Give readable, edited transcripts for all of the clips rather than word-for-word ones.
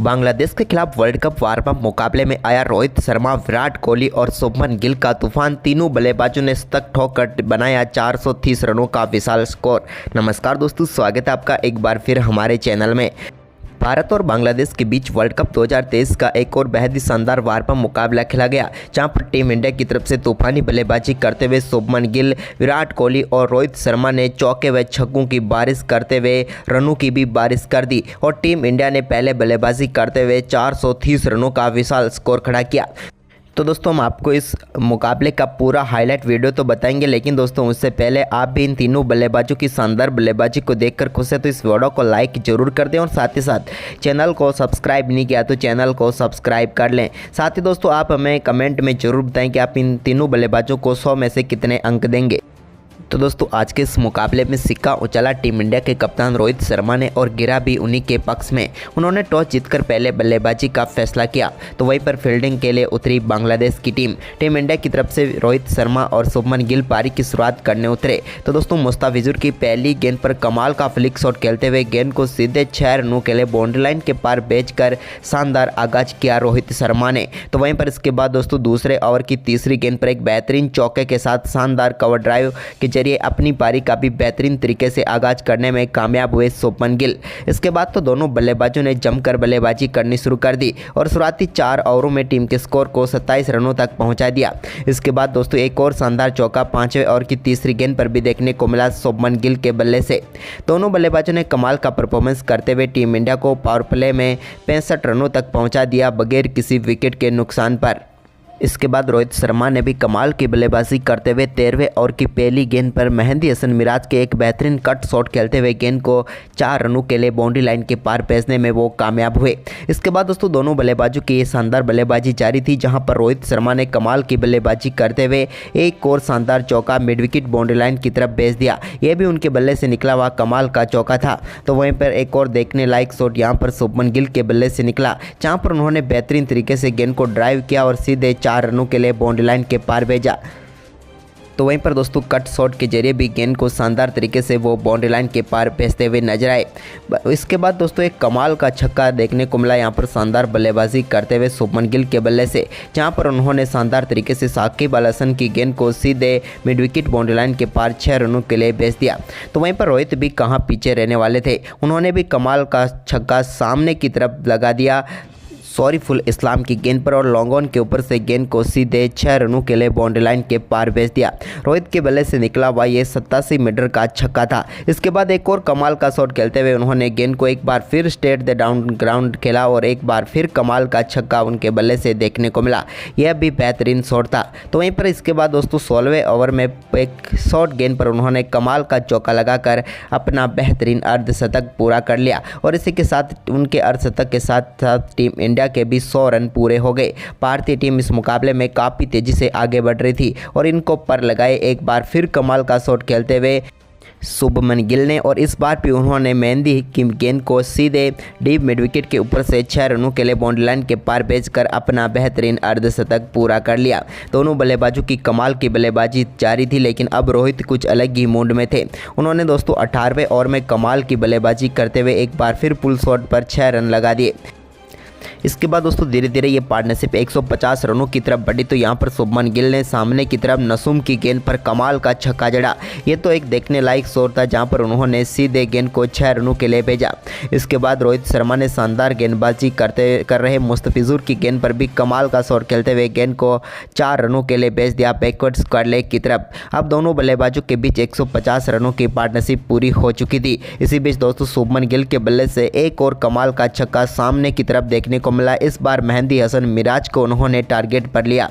बांग्लादेश के खिलाफ world cup warm up मुकाबले में आया रोहित शर्मा, विराट कोहली और शुभमन गिल का तूफान। तीनों बल्लेबाजों ने शतक ठोककर बनाया 430 रनों का विशाल स्कोर। नमस्कार दोस्तों, स्वागत है आपका एक बार फिर हमारे चैनल में। भारत और बांग्लादेश के बीच वर्ल्ड कप 2023 का एक और बेहद ही शानदार वार्म अप मुकाबला खेला गया, जहां पर टीम इंडिया की तरफ से तूफानी बल्लेबाजी करते हुए शुभमन गिल, विराट कोहली और रोहित शर्मा ने चौके व छक्कों की बारिश करते हुए रनों की भी बारिश कर दी और टीम इंडिया ने पहले बल्लेबाजी करते हुए 430 रनों का विशाल स्कोर खड़ा किया। तो दोस्तों, हम आपको इस मुकाबले का पूरा हाईलाइट वीडियो तो बताएंगे, लेकिन दोस्तों उससे पहले आप भी इन तीनों बल्लेबाजों की शानदार बल्लेबाजी को देखकर खुश है तो इस वीडियो को लाइक जरूर कर दें और साथ ही साथ चैनल को सब्सक्राइब नहीं किया तो चैनल को सब्सक्राइब कर लें। साथ ही दोस्तों, आप हमें कमेंट में जरूर बताएं कि आप इन तीनों बल्लेबाजों को 100 में से कितने अंक देंगे। तो दोस्तों, आज के इस मुकाबले में सिक्का उछला टीम इंडिया के कप्तान रोहित शर्मा ने और गिरा भी उन्हीं के पक्ष में। उन्होंने टॉस जीतकर पहले बल्लेबाजी का फैसला किया, तो वहीं पर फील्डिंग के लिए उतरी बांग्लादेश की टीम। टीम इंडिया की तरफ से रोहित शर्मा और शुभमन गिल पारी की शुरुआत करने उतरे, तो दोस्तों मुस्ताफिजुर की पहली गेंद पर कमाल का फ्लिक शॉट खेलते हुए गेंद को सीधे 6 रनों के लिए बाउंड्री लाइन के पार भेजकर शानदार आगाज किया रोहित शर्मा ने। तो वहीं पर इसके बाद दोस्तों दूसरे ओवर की तीसरी गेंद पर एक बेहतरीन चौके के साथ शानदार कवर ड्राइव के जरिए अपनी पारी का भी बेहतरीन तरीके से आगाज करने में कामयाब हुए शुभमन गिल। इसके बाद तो दोनों बल्लेबाजों ने जमकर बल्लेबाजी करनी शुरू कर दी और शुरुआती 4 ओवरों में टीम के स्कोर को 27 रनों तक पहुंचा दिया। इसके बाद दोस्तों एक और शानदार चौका 5वें ओवर की तीसरी गेंद पर भी देखने को मिला शुभमन गिल के बल्ले से। दोनों बल्लेबाजों ने कमाल का परफॉर्मेंस करते हुए टीम इंडिया को पावर प्ले में 65 रनों तक पहुंचा दिया बगैर किसी विकेट के नुकसान पर। इसके बाद रोहित शर्मा ने भी कमाल की बल्लेबाजी करते हुए 13वें ओवर की पहली गेंद पर मेहंदी हसन मिराज के एक बेहतरीन कट शॉट खेलते हुए गेंद को 4 रनों के लिए बाउंड्री लाइन के पार भेजने में वो कामयाब हुए। इसके बाद दोस्तों दोनों बल्लेबाजों की ये शानदार बल्लेबाजी जारी थी, जहां पर रोहित शर्मा ने कमाल की बल्लेबाजी करते हुए एक और शानदार चौका मिड विकेट बाउंड्री लाइन की तरफ भेज दिया। यह भी उनके बल्ले से निकला हुआ कमाल का चौका था। तो वहीं पर एक और देखने लायक शॉट यहाँ पर शुभमन गिल के बल्ले से निकला, जहाँ पर उन्होंने बेहतरीन तरीके से गेंद को ड्राइव किया और सीधे 4 रनों के लिए बाउंड्री लाइन के पार भेजा। तो वहीं पर दोस्तों कट शॉट के जरिए भी गेंद को शानदार तरीके से वो बाउंड्री लाइन के पार भेजते हुए नजर आए। इसके बाद दोस्तों एक कमाल का छक्का देखने को मिला यहाँ पर शानदार बल्लेबाजी करते हुए शुभमन गिल के बल्ले से, जहाँ पर उन्होंने शानदार तरीके से साकिब अल हसन की गेंद को सीधे मिड विकेट बाउंड्री लाइन के पार 6 रनों के लिए भेज दिया। तो वहीं पर रोहित भी कहाँ पीछे रहने वाले थे, उन्होंने भी कमाल का छक्का सामने की तरफ लगा दिया फुल इस्लाम की गेंद पर और लॉन्ग ऑन के ऊपर से गेंद को सीधे 6 रनों के लिए बाउंड्री लाइन के पार भेज दिया। रोहित के बल्ले से निकला हुआ ये 87 मीटर का छक्का था। इसके बाद एक और कमाल का शॉट खेलते हुए उन्होंने गेंद को एक बार फिर स्ट्रेट द डाउन ग्राउंड खेला और एक बार फिर कमाल का छक्का उनके बल्ले से देखने को मिला। यह भी बेहतरीन शॉट था। तो वहीं पर इसके बाद दोस्तों 16वें ओवर में एक शॉर्ट गेंद पर उन्होंने कमाल का चौका लगाकर अपना बेहतरीन अर्धशतक पूरा कर लिया और इसी के साथ उनके अर्धशतक के साथ साथ टीम इंडिया के भी 100 रन पूरे हो गए। भारतीय टीम इस मुकाबले में काफ़ी तेजी से आगे बढ़ रही थी और इनको पर लगाए एक बार फिर कमाल का शॉट खेलते हुए शुभमन गिल ने और इस बार भी उन्होंने मेहंदी की गेंद को सीधे डीप मिड विकेट के ऊपर से 6 रनों के लिए बाउंड्री लाइन के पार भेजकर अपना बेहतरीन अर्धशतक पूरा कर लिया। दोनों बल्लेबाजों की कमाल की बल्लेबाजी जारी थी, लेकिन अब रोहित कुछ अलग ही मूड में थे। उन्होंने दोस्तों 18वें ओवर में कमाल की बल्लेबाजी करते हुए एक बार फिर पुल शॉट पर 6 रन लगा दिए। इसके बाद दोस्तों धीरे धीरे ये पार्टनरशिप 150 रनों की तरफ बढ़ी, तो यहाँ पर शुभमन गिल ने सामने की तरफ नसूम की गेंद पर कमाल का छक्का जड़ा। ये तो एक देखने लायक शॉट था, जहाँ पर उन्होंने सीधे गेंद को 6 रनों के लिए भेजा। इसके बाद रोहित शर्मा ने शानदार गेंदबाजी कर रहे मुस्तफिजुर की गेंद पर भी कमाल का शॉट खेलते हुए गेंद को 4 रनों के लिए भेज दिया बैकवर्ड स्क्वायर लेग की तरफ। अब दोनों बल्लेबाजों के बीच 150 रनों की पार्टनरशिप पूरी हो चुकी थी। इसी बीच दोस्तों शुभमन गिल के बल्ले से एक और कमाल का छक्का सामने की तरफ देखने को मिला। इस बार मेहंदी हसन मिराज को उन्होंने टारगेट पर लिया।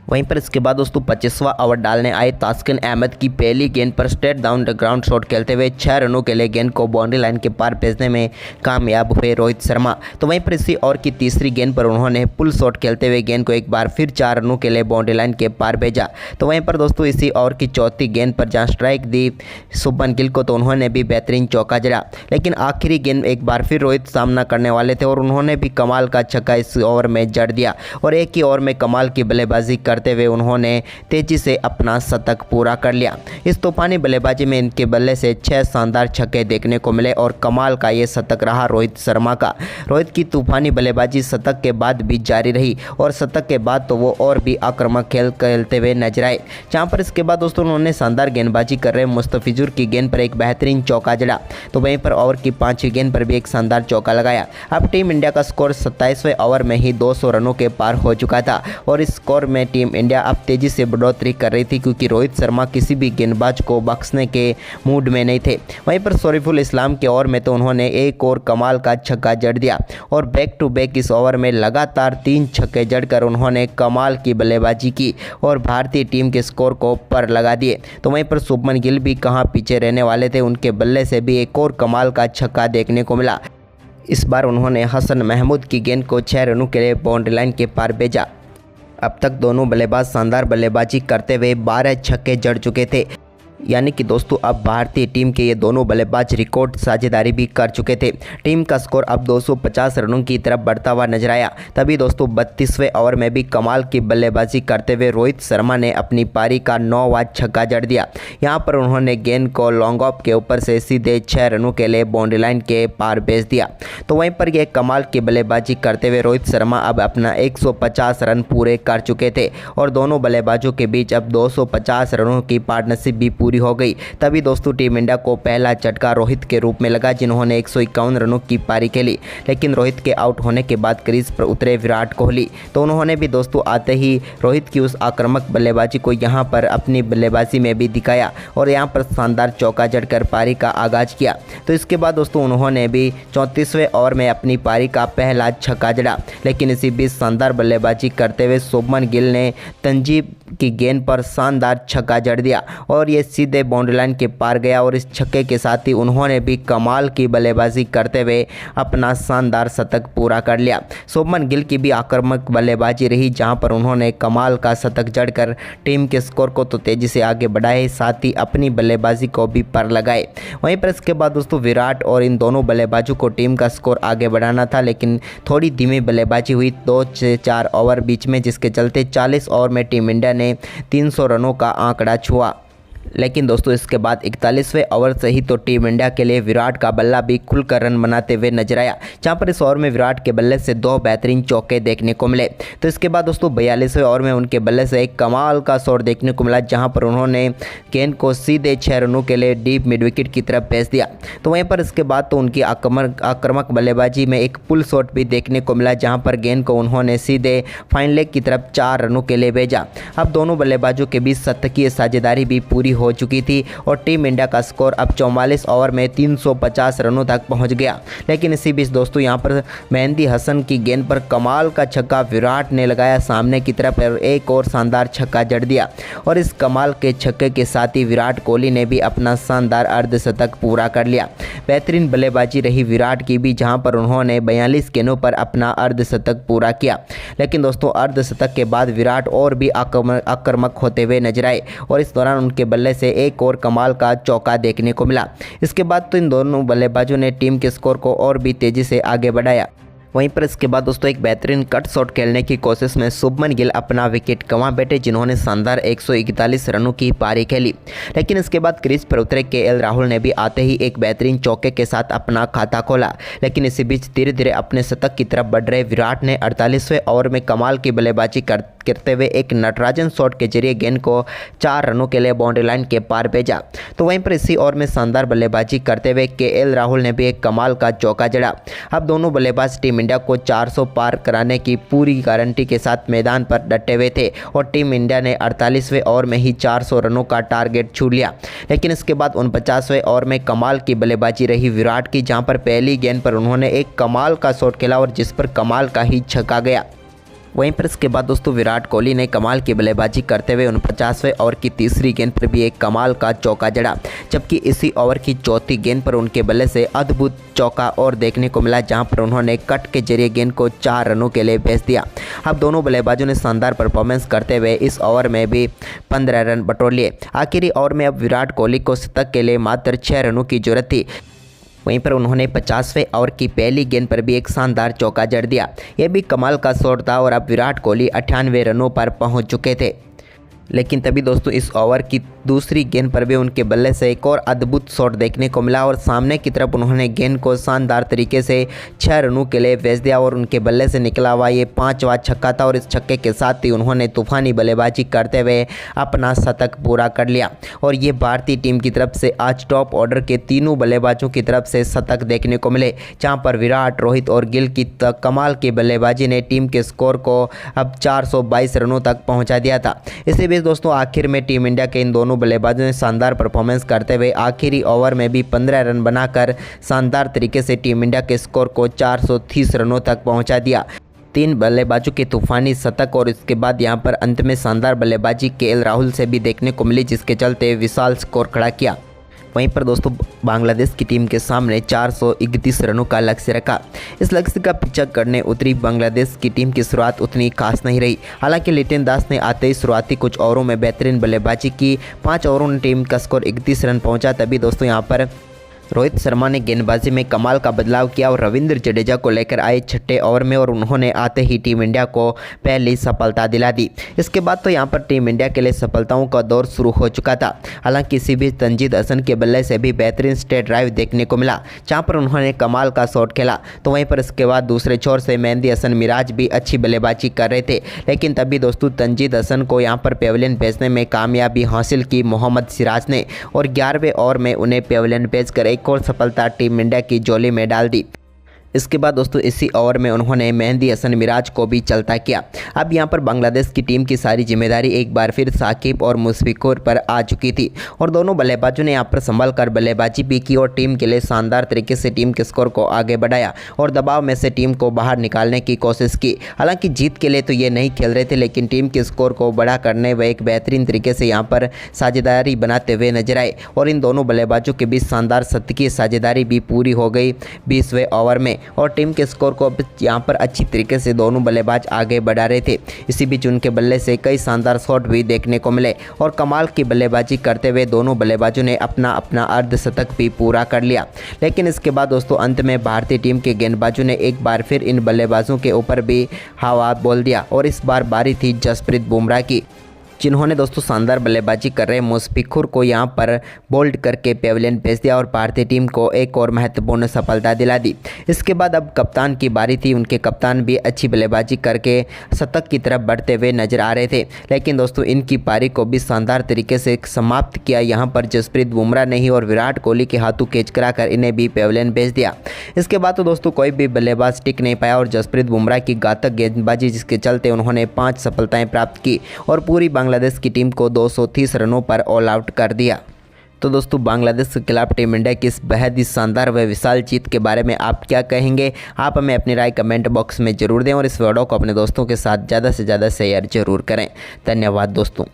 वहीं पर इसके बाद दोस्तों 25वां ओवर डालने आए तास्किन अहमद की पहली गेंद पर straight down the ground shot खेलते हुए 6 रनों के लिए गेंद को बाउंड्री लाइन के पार भेजने में कामयाब हुए रोहित शर्मा। तो वहीं पर इसी ओवर की तीसरी गेंद पर उन्होंने पुल शॉट खेलते हुए गेंद को एक बार फिर 4 रनों के लिए बाउंड्री लाइन के पार भेजा। तो वहीं पर दोस्तों इसी ओवर की चौथी गेंद पर जहां स्ट्राइक दी शुभमन गिल को, तो उन्होंने भी बेहतरीन चौका जड़ा, लेकिन आखिरी गेंद एक बार फिर रोहित सामना करने वाले थे और उन्होंने भी कमाल का छक्का इस ओवर में जड़ दिया और एक ही ओवर में कमाल की बल्लेबाजी करते हुए उन्होंने तेजी से अपना शतक पूरा कर लिया। इस तूफानी बल्लेबाजी में इनके बल्ले से 6 शानदार छक्के देखने को मिले और कमाल का ये शतक रहा रोहित शर्मा का। रोहित की तूफानी बल्लेबाजी शतक के बाद भी जारी रही और शतक के बाद तो वो और भी आक्रामक खेल खेलते हुए नजर आए, जहां पर इसके बाद दोस्तों उन्होंने शानदार गेंदबाजी कर रहे मुस्तफिजुर की गेंद पर एक बेहतरीन चौका जड़ा, तो वहीं पर ओवर की 5वीं गेंद पर भी एक शानदार चौका लगाया। अब टीम इंडिया का स्कोर 27वें ओवर में ही 200 रनों के पार हो चुका था और इस स्कोर में टीम इंडिया अब तेजी से बढ़ोतरी कर रही थी, क्योंकि रोहित शर्मा किसी भी गेंदबाज को बख्शने के मूड में नहीं थे। वहीं पर शरीफुल इस्लाम के ओवर में तो उन्होंने एक और कमाल का छक्का जड़ दिया और बैक टू बैक इस ओवर में लगातार 3 छक्के जड़कर उन्होंने कमाल की बल्लेबाजी की और भारतीय टीम के स्कोर को पर लगा दिए। तो वहीं पर शुभमन गिल भी कहां पीछे रहने वाले थे, उनके बल्ले से भी एक और कमाल का छक्का देखने को मिला। इस बार उन्होंने हसन महमूद की गेंद को 6 रनों के लिए बाउंड्री लाइन के पार भेजा। अब तक दोनों बल्लेबाज शानदार बल्लेबाजी करते हुए 12 छक्के जड़ चुके थे, यानी कि दोस्तों अब भारतीय टीम के ये दोनों बल्लेबाज रिकॉर्ड साझेदारी भी कर चुके थे। टीम का स्कोर अब 250 रनों की तरफ बढ़ता हुआ नजर आया। तभी दोस्तों 32वें ओवर में भी कमाल की बल्लेबाजी करते हुए रोहित शर्मा ने अपनी पारी का 9वां छक्का जड़ दिया। यहां पर उन्होंने गेंद को लॉन्ग ऑफ के ऊपर से सीधे 6 रनों के लिए बाउंड्री लाइन के पार भेज दिया। तो वहीं पर यह कमाल की बल्लेबाजी करते हुए रोहित शर्मा अब अपना 150 रन पूरे कर चुके थे और दोनों बल्लेबाजों के बीच अब 250 रनों की पार्टनरशिप भी पूरी हो गई। तभी दोस्तों टीम इंडिया को पहला झटका रोहित के रूप में लगा, जिन्होंने 151 रनों की पारी खेली। लेकिन रोहित के आउट होने के बाद क्रीज पर उतरे विराट कोहली, तो उन्होंने भी दोस्तों आते ही रोहित की उस आक्रामक बल्लेबाजी को यहां पर अपनी बल्लेबाजी में भी दिखाया और यहां पर शानदार चौका जड़कर पारी का आगाज किया। तो इसके बाद दोस्तों उन्होंने भी 34वें ओवर में अपनी पारी का पहला छक्का जड़ा। लेकिन इसी बीच शानदार बल्लेबाजी करते हुए शुभमन गिल ने तंजीब की गेंद पर शानदार छक्का जड़ दिया और ये सीधे बाउंड्री लाइन के पार गया और इस छक्के के साथ ही उन्होंने भी कमाल की बल्लेबाजी करते हुए अपना शानदार शतक पूरा कर लिया। शुभमन गिल की भी आक्रामक बल्लेबाजी रही, जहां पर उन्होंने कमाल का शतक जड़कर टीम के स्कोर को तो तेजी से आगे बढ़ाए, साथ ही अपनी बल्लेबाजी को भी पर लगाए। वहीं पर इसके बाद दोस्तों विराट और इन दोनों बल्लेबाजों को टीम का स्कोर आगे बढ़ाना था, लेकिन थोड़ी धीमी बल्लेबाजी हुई 2 से 4 ओवर बीच में, जिसके चलते 40 ओवर में टीम इंडिया ने 300 रनों का आंकड़ा छुआ। लेकिन दोस्तों इसके बाद 41वें ओवर से ही तो टीम इंडिया के लिए विराट का बल्ला भी खुलकर रन बनाते हुए नजर आया, जहां पर इस ओवर में विराट के बल्ले से 2 बेहतरीन चौके देखने को मिले। तो इसके बाद दोस्तों 42वें ओवर में उनके बल्ले से एक कमाल का शॉट देखने को मिला, जहां पर उन्होंने गेंद को सीधे 6 रनों के लिए डीप मिड विकेट की तरफ भेज दिया। तो वहीं पर इसके बाद तो उनकी आक्रामक बल्लेबाजी में एक पुल शॉट भी देखने को मिला, जहाँ पर गेंद को उन्होंने सीधे फाइन लेग की तरफ 4 रनों के लिए भेजा। अब दोनों बल्लेबाजों के बीच शतकीय साझेदारी भी पूरी हो चुकी थी और टीम इंडिया का स्कोर अब 44 ओवर में 350 रनों तक पहुंच गया। लेकिन इसी बीच दोस्तों यहां पर मेहंदी हसन की गेंद पर कमाल का छक्का विराट ने लगाया सामने की तरफ और एक और शानदार छक्का जड़ दिया और इस कमाल के छक्के के साथ ही विराट कोहली ने भी अपना शानदार अर्धशतक पूरा कर लिया। बेहतरीन बल्लेबाजी रही विराट की भी, जहां पर उन्होंने 42 गेंदों पर अपना अर्धशतक पूरा किया। लेकिन दोस्तों अर्धशतक के बाद विराट और भी आक्रामक होते हुए नजर आए और इस दौरान उनके बल्ले से एक और कमाल का चौका देखने को मिला। इसके बाद तो इन दोनों बल्लेबाजों ने टीम के स्कोर को और भी तेजी से आगे बढ़ाया। वहीं पर इसके बाद दोस्तों एक बेहतरीन कट शॉट खेलने की कोशिश में शुभमन गिल अपना विकेट गंवा बैठे, जिन्होंने शानदार 141 रनों की पारी खेली। लेकिन इसके बाद क्रीज पर उतरे केएल राहुल ने भी आते ही एक बेहतरीन चौके के साथ अपना खाता खोला। लेकिन इसी बीच धीरे धीरे अपने शतक की तरफ बढ़ रहे विराट ने 48वें ओवर में कमाल की बल्लेबाजी करते हुए एक नटराजन शॉट के जरिए गेंद को 4 रनों के लिए बाउंड्री लाइन के पार भेजा। तो वहीं पर इसी ओवर में शानदार बल्लेबाजी करते हुए केएल राहुल ने भी एक कमाल का चौका जड़ा। अब दोनों बल्लेबाज टीम इंडिया को 400 पार कराने की पूरी गारंटी के साथ मैदान पर डटे हुए थे और टीम इंडिया ने 48वें ओवर में ही 400 रनों का टारगेट छू लिया। लेकिन इसके बाद 49वें ओवर में कमाल की बल्लेबाजी रही विराट की, जहां पर पहली गेंद पर उन्होंने एक कमाल का शॉट खेला और जिस पर कमाल का ही छक्का गया। वहीं पर इसके बाद दोस्तों विराट कोहली ने कमाल की बल्लेबाजी करते हुए 49वें ओवर की तीसरी गेंद पर भी एक कमाल का चौका जड़ा, जबकि इसी ओवर की चौथी गेंद पर उनके बल्ले से अद्भुत चौका और देखने को मिला, जहां पर उन्होंने कट के जरिए गेंद को 4 रनों के लिए भेज दिया। अब दोनों बल्लेबाजों ने शानदार परफॉर्मेंस करते हुए इस ओवर में भी 15 रन बटोर लिए। आखिरी ओवर में अब विराट कोहली को शतक के लिए मात्र 6 रनों की जरूरत थी। वहीं पर उन्होंने 50वें ओवर की पहली गेंद पर भी एक शानदार चौका जड़ दिया। यह भी कमाल का शॉट था और अब विराट कोहली 98 रनों पर पहुंच चुके थे। लेकिन तभी दोस्तों इस ओवर की दूसरी गेंद पर भी उनके बल्ले से एक और अद्भुत शॉट देखने को मिला और सामने की तरफ उन्होंने गेंद को शानदार तरीके से 6 रनों के लिए भेज दिया और उनके बल्ले से निकला हुआ ये 5वां छक्का था और इस छक्के के साथ ही उन्होंने तूफानी बल्लेबाजी करते हुए अपना शतक पूरा कर लिया। और ये भारतीय टीम की तरफ से आज टॉप ऑर्डर के तीनों बल्लेबाजों की तरफ से शतक देखने को मिले, जहाँ पर विराट, रोहित और गिल की कमाल की बल्लेबाजी ने टीम के स्कोर को अब 422 रनों तक पहुँचा दिया था। इसी बीच दोस्तों आखिर में टीम इंडिया के इन दोनों बल्लेबाजों ने शानदार परफॉर्मेंस करते हुए आखिरी ओवर में भी 15 रन बनाकर शानदार तरीके से टीम इंडिया के स्कोर को 430 रनों तक पहुंचा दिया। 3 बल्लेबाजों के तूफानी शतक और इसके बाद यहां पर अंत में शानदार बल्लेबाजी केएल राहुल से भी देखने को मिली, जिसके चलते विशाल स्कोर खड़ा किया। वहीं पर दोस्तों बांग्लादेश की टीम के सामने 431 रनों का लक्ष्य रखा। इस लक्ष्य का पीछा करने उतरी बांग्लादेश की टीम की शुरुआत उतनी खास नहीं रही। हालांकि लिटन दास ने आते ही शुरुआती कुछ ओवरों में बेहतरीन बल्लेबाजी की। 5 ओवरों में टीम का स्कोर 31 रन पहुंचा। तभी दोस्तों यहां पर रोहित शर्मा ने गेंदबाजी में कमाल का बदलाव किया और रविंद्र जडेजा को लेकर आए 6ठे ओवर में और उन्होंने आते ही टीम इंडिया को पहली सफलता दिला दी। इसके बाद तो यहां पर टीम इंडिया के लिए सफलताओं का दौर शुरू हो चुका था। हालांकि इसी बीच तंजीद हसन के बल्ले से भी बेहतरीन स्ट्रेट ड्राइव देखने को मिला, जहां पर उन्होंने कमाल का शॉट खेला। तो वहीं पर इसके बाद दूसरे छोर से मेहंदी हसन मिराज भी अच्छी बल्लेबाजी कर रहे थे, लेकिन तभी दोस्तों तंजीद हसन को यहां पर पेविलियन भेजने में कामयाबी हासिल की मोहम्मद सिराज ने और 11वें ओवर में उन्हें पेविलियन भेजकर एक और सफलता टीम इंडिया की झोली में डाल दी। इसके बाद दोस्तों इसी ओवर में उन्होंने मेहंदी हसन मिराज को भी चलता किया। अब यहां पर बांग्लादेश की टीम की सारी जिम्मेदारी एक बार फिर साकिब और मुशफिकुर पर आ चुकी थी और दोनों बल्लेबाजों ने यहां पर संभल कर बल्लेबाजी भी की और टीम के लिए शानदार तरीके से टीम के स्कोर को आगे बढ़ाया और दबाव में से टीम को बाहर निकालने की कोशिश की। हालांकि जीत के लिए तो ये नहीं खेल रहे थे, लेकिन टीम के स्कोर को बड़ा करने व एक बेहतरीन तरीके से यहाँ पर साझेदारी बनाते हुए नजर आए और इन दोनों बल्लेबाजों के बीच शानदार शतकीय साझेदारी भी पूरी हो गई 20वें ओवर में और टीम के स्कोर को अब यहाँ पर अच्छी तरीके से दोनों बल्लेबाज आगे बढ़ा रहे थे। इसी बीच उनके बल्ले से कई शानदार शॉट भी देखने को मिले और कमाल की बल्लेबाजी करते हुए दोनों बल्लेबाजों ने अपना अर्धशतक भी पूरा कर लिया। लेकिन इसके बाद दोस्तों अंत में भारतीय टीम के गेंदबाजों ने एक बार फिर इन बल्लेबाजों के ऊपर भी हवा बोल दिया और इस बार बारी थी जसप्रीत बुमराह की, जिन्होंने दोस्तों शानदार बल्लेबाजी कर रहे मुशफिकुर को यहां पर बोल्ड करके पेविलियन भेज दिया और भारतीय टीम को एक और महत्वपूर्ण सफलता दिला दी। इसके बाद अब कप्तान की बारी थी। उनके कप्तान भी अच्छी बल्लेबाजी करके शतक की तरफ बढ़ते हुए नजर आ रहे थे, लेकिन दोस्तों इनकी पारी को भी शानदार तरीके से समाप्त किया यहाँ पर जसप्रीत बुमराह ने ही और विराट कोहली के हाथों कैच कराकर इन्हें भी पेविलियन भेज दिया। इसके बाद तो दोस्तों कोई भी बल्लेबाज टिक नहीं पाया और जसप्रीत बुमराह की घातक गेंदबाजी, जिसके चलते उन्होंने 5 सफलताएं प्राप्त की और पूरी बांग्लादेश की टीम को 230 रनों पर ऑल आउट कर दिया। तो दोस्तों बांग्लादेश के खिलाफ टीम इंडिया की इस बेहद ही शानदार व विशाल जीत के बारे में आप क्या कहेंगे? आप हमें अपनी राय कमेंट बॉक्स में जरूर दें और इस वीडियो को अपने दोस्तों के साथ ज़्यादा से ज़्यादा शेयर जरूर करें। धन्यवाद दोस्तों।